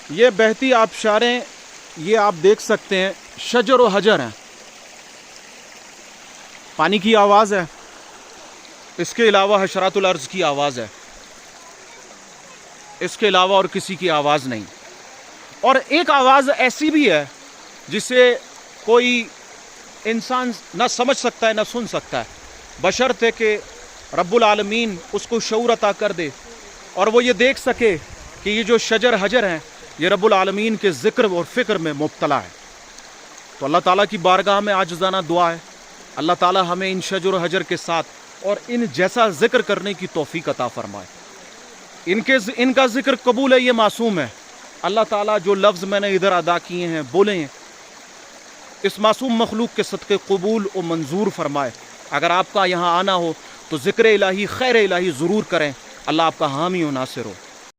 یہ بہتی آبشاریں یہ آپ دیکھ سکتے ہیں شجر و حجر ہیں، پانی کی آواز ہے، اس کے علاوہ حشرات الارض کی آواز ہے، اس کے علاوہ اور کسی کی آواز نہیں۔ اور ایک آواز ایسی بھی ہے جسے کوئی انسان نہ سمجھ سکتا ہے نہ سن سکتا ہے، بشرطے کہ رب العالمین اس کو شعور عطا کر دے اور وہ یہ دیکھ سکے کہ یہ جو شجر حجر ہیں یہ رب العالمین کے ذکر اور فکر میں مبتلا ہے۔ تو اللہ تعالیٰ کی بارگاہ میں عاجزانہ دعا ہے، اللہ تعالیٰ ہمیں ان شجر و حجر کے ساتھ اور ان جیسا ذکر کرنے کی توفیق عطا فرمائے۔ ان کا ذکر قبول ہے، یہ معصوم ہے۔ اللہ تعالیٰ جو لفظ میں نے ادھر ادا کیے ہیں بولے ہیں، اس معصوم مخلوق کے صدقے قبول و منظور فرمائے۔ اگر آپ کا یہاں آنا ہو تو ذکر الہی خیر الہی ضرور کریں، اللہ آپ کا حامی و ناصر ہو۔